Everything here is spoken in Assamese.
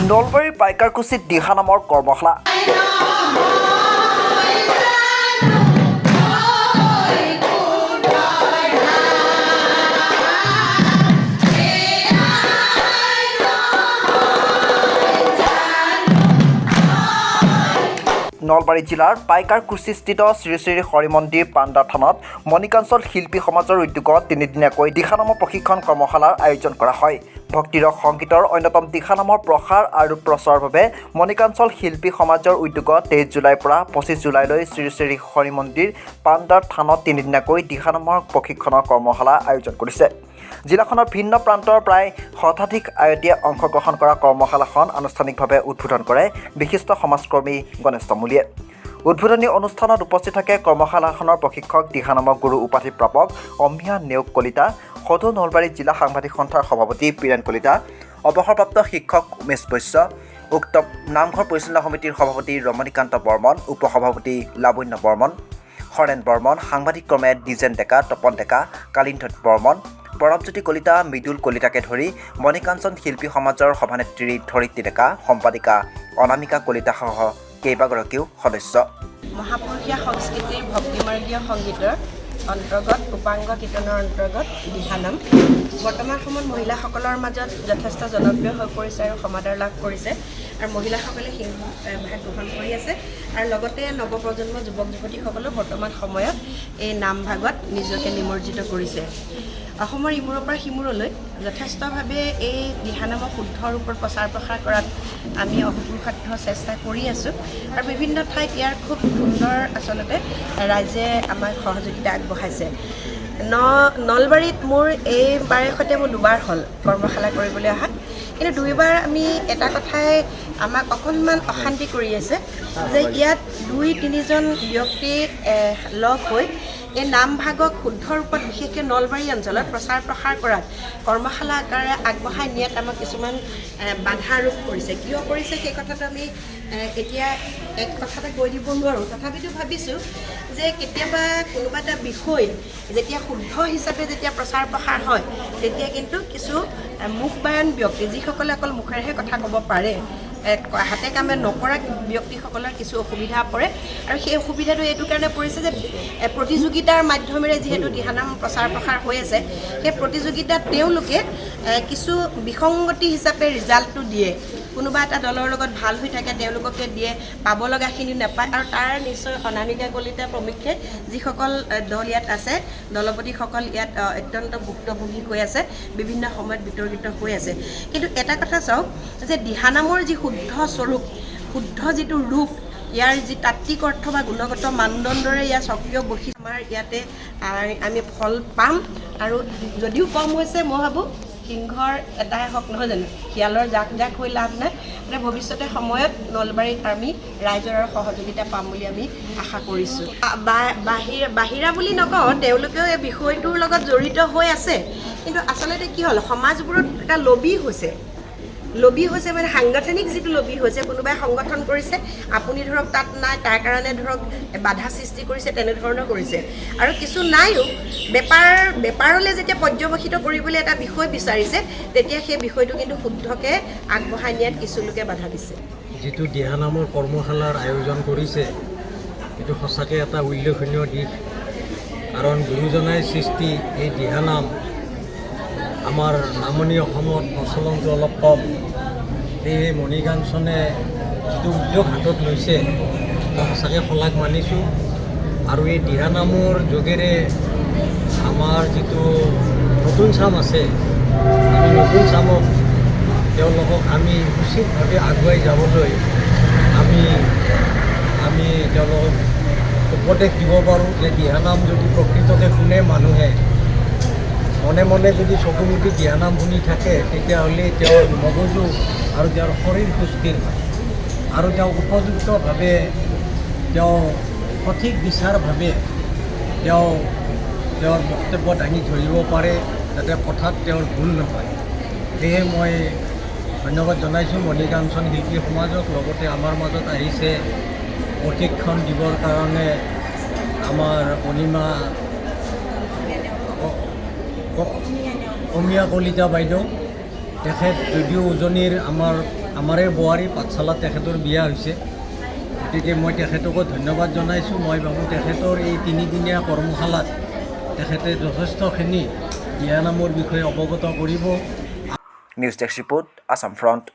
নলবাৰীৰ পাইকাৰকুছিত দিহা নামৰ কৰ্মশালা। নলবাৰী জিলাৰ পাইকাৰকুছিস্থিত শ্ৰী শ্ৰী হৰি মন্দিৰ পাণ্ডা থানত মণিকাঞ্চল শিল্পী সমাজৰ উদ্যোগত তিনিদিনীয়াকৈ দিহা নামৰ প্ৰশিক্ষণ কৰ্মশালাৰ আয়োজন কৰা হয়। ভক্তিৰক সংগীতৰ অন্যতম দিহা নামৰ প্ৰসাৰ আৰু প্ৰচাৰৰ বাবে মণিকাঞ্চল শিল্পী সমাজৰ উদ্যোগত 23 জুলাইৰ পৰা 25 জুলাইলৈ শ্ৰী শ্ৰী হৰি মন্দিৰ পাণ্ডাৰ থানত তিনিদিনীয়াকৈ দিহা নামৰ প্ৰশিক্ষণৰ কৰ্মশালা আয়োজন কৰিছে। জিলাখনৰ ভিন্ন প্ৰান্তৰ প্ৰায় শতাধিক আয়তীয়ে অংশগ্ৰহণ কৰা কৰ্মশালাখন আনুষ্ঠানিকভাৱে উদ্বোধন কৰে বিশিষ্ট সমাজকৰ্মী গণেশ তামুলীয়ে। উদ্বোধনী অনুষ্ঠানত উপস্থিত থাকে কৰ্মশালাখনৰ প্ৰশিক্ষক দিহা নামৰ গুৰু উপাধি প্ৰাপক অমিয়া নেওগ কলিতা, সদৌ নলবাৰী জিলা সাংবাদিক সন্থাৰ সভাপতি বীৰেণ কলিতা, অৱসৰপ্ৰাপ্ত শিক্ষক উমেশ বৈশ্য, উক্ত নামঘৰ পৰিচালনা সমিতিৰ সভাপতি ৰমণীকান্ত বৰ্মন, উপসভাপতি লাৱণ্য বৰ্মন, হৰেণ বৰ্মন, সাংবাদিক ক্ৰমে দ্বিজেন ডেকা, তপন ডেকা, কালিন্ধৰ বৰ্মন, প্ৰণৱজ্যোতি কলিতা, মৃদুল কলিতাকে ধৰি মণিকাঞ্চল শিল্পী সমাজৰ সভানেত্ৰী ধৰিত্ৰী ডেকা, সম্পাদিকা অনামিকা কলিতাসহ কেইবাগৰাকীও সদস্য। মহাপুৰুষীয়া সংস্কৃতিৰ ভক্তিমাৰ্গীয় সংগীতৰ অন্তৰ্গত উপাংগ কীৰ্তনৰ অন্তৰ্গত দিহানাম বৰ্তমান সময়ত মহিলাসকলৰ মাজত যথেষ্ট জনপ্ৰিয় হৈ পৰিছে আৰু সমাদৰ লাভ কৰিছে আৰু মহিলাসকলে ভাগ গ্ৰহণ কৰি আছে আৰু লগতে নৱপ্ৰজন্ম যুৱক যুৱতীসকলেও বৰ্তমান সময়ত এই নামভাগত নিজকে নিমজ্জিত কৰিছে। অসমৰ ইমূৰৰ পৰা সিমূৰলৈ যথেষ্টভাৱে এই দিহানামৰ শুদ্ধ ৰূপত প্ৰচাৰ প্ৰসাৰ কৰাত আমি অহোপুৰুষাৰ্থ চেষ্টা কৰি আছোঁ আৰু বিভিন্ন ঠাইত ইয়াৰ খুব সুন্দৰ আচলতে ৰাইজে আমাক সহযোগিতা আগবঢ়াইছে। নলবাৰীত মোৰ এইবাৰে সৈতে মোৰ দুবাৰ হ'ল কৰ্মশালা কৰিবলৈ অহা, কিন্তু দুইবাৰ আমি এটা কথাই আমাক অকণমান অশান্তি কৰি আছে যে ইয়াত 2-3জন ব্যক্তি লগ হৈ এই নামভাগক শুদ্ধ ৰূপত বিশেষকৈ নলবাৰী অঞ্চলত প্ৰচাৰ প্ৰসাৰ কৰাত কৰ্মশালা আকাৰে আগবঢ়াই নিয়াত আমাক কিছুমান বাধা আৰোপ কৰিছে। কিয় কৰিছে সেই কথাটো আমি এতিয়া এক কথাতে কৈ দিব নোৱাৰোঁ, তথাপিতো ভাবিছোঁ যে কেতিয়াবা কোনোবা এটা বিষয় যেতিয়া শুদ্ধ হিচাপে যেতিয়া প্ৰচাৰ প্ৰসাৰ হয় তেতিয়া কিন্তু কিছু মুখবায়ন ব্যক্তি যিসকলে অকল মুখেৰেহে কথা ক'ব পাৰে, হাতে কামে নকৰা ব্যক্তিসকলৰ কিছু অসুবিধা পৰে আৰু সেই অসুবিধাটো এইটো কাৰণে পৰিছে যে প্ৰতিযোগিতাৰ মাধ্যমেৰে যিহেতু দিহানাম প্ৰচাৰ প্ৰসাৰ হৈ আছে, সেই প্ৰতিযোগিতাত তেওঁলোকে কিছু বিসংগতি হিচাপে ৰিজাল্টটো দিয়ে। কোনোবা এটা দলৰ লগত ভাল হৈ থাকে তেওঁলোককে দিয়ে, পাব লগাখিনি নাপায় আৰু তাৰ নিশ্চয় অনামিকা কলিতা প্ৰমুখ্যে যিসকল দল ইয়াত আছে, দলপতিসকল ইয়াত অত্যন্ত ভুক্তভোগী হৈ আছে, বিভিন্ন সময়ত বিতৰ্কিত হৈ আছে। কিন্তু এটা কথা চাওক যে দিহানামৰ যি শুদ্ধ স্বৰূপ, শুদ্ধ যিটো ৰূপ, ইয়াৰ যি তাত্ত্বিক অৰ্থ বা গুণগত মানদণ্ডৰে ইয়াৰ সক্ৰিয় বৈশিষ্ট্য আমাৰ ইয়াতে আমি ফল পাম আৰু যদিও কম হৈছে মই ভাবোঁ সিংহৰ এটাই হওক নহয় জানো, শিয়ালৰ জাক জাক হৈ লাভ নাই, মানে ভৱিষ্যতে সময়ত নলবাৰীত আমি ৰাইজৰ সহযোগিতা পাম বুলি আমি আশা কৰিছোঁ। বাহিৰা বুলি নকওঁ, তেওঁলোকেও এই বিষয়টোৰ লগত জড়িত হৈ আছে, কিন্তু আচলতে কি হ'ল সমাজবোৰত এটা লবি হৈছে মানে সাংগঠনিক যিটো লবি হৈছে, কোনোবাই সংগঠন কৰিছে, আপুনি ধৰক তাত নাই তাৰ কাৰণে ধৰক বাধা সৃষ্টি কৰিছে, তেনেধৰণৰ কৰিছে আৰু কিছু নাইও বেপাৰলৈ যেতিয়া পৰ্যবেক্ষিত কৰিবলৈ এটা বিষয় বিচাৰিছে তেতিয়া সেই বিষয়টো কিন্তু শুদ্ধকৈ আগবঢ়াই নিয়াত কিছু লোকে বাধা দিছে। যিটো দিহানামৰ কৰ্মশালাৰ আয়োজন কৰিছে এইটো সঁচাকৈ এটা উল্লেখনীয় দিশ, কাৰণ গুৰুজনাই সৃষ্টি এই দিহানাম আমাৰ নামনি অসমত প্ৰচলনটো অলপ কম। সেয়ে মণিকাঞ্চনে যিটো উদ্যোগ হাতত লৈছে সঁচাকৈ শলাগ মানিছোঁ আৰু এই দিহানামৰ যোগেৰে আমাৰ যিটো নতুন চাম আছে, আমি নতুন চামক তেওঁলোকক আমি উচিতভাৱে আগুৱাই যাবলৈ আমি তেওঁলোকক উপদেশ দিব পাৰোঁ যে দিহানাম যদি প্ৰকৃততে শুনে মানুহে মনে মনে যদি চকুমুটি দিহানাম শুনি থাকে তেতিয়াহ'লে তেওঁৰ মগজু আৰু তেওঁৰ শৰীৰ সুস্থিৰ হয় আৰু তেওঁ উপযুক্তভাৱে তেওঁ সঠিক বিচাৰভাৱে তেওঁৰ বক্তব্য দাঙি ধৰিব পাৰে, যাতে কথাত তেওঁৰ ভুল নহয়। সেয়ে মই ধন্যবাদ জনাইছোঁ মণিকাঞ্চল শিল্পী সমাজক। লগতে আমাৰ মাজত আহিছে প্ৰশিক্ষণ দিবৰ কাৰণে আমাৰ অমিয়া কলিতা বাইদেউ, তেখেত যদিও উজনিৰ আমাৰ আমাৰে বোৱাৰী পাঠশালাত তেখেতৰ বিয়া হৈছে গতিকে মই তেখেতকো ধন্যবাদ জনাইছোঁ মই ভাবোঁ তেখেতৰ এই তিনিদিনীয়া কৰ্মশালাত তেখেতে যথেষ্টখিনি দিহানামৰ বিষয়ে অৱগত কৰিব news desk report Assam front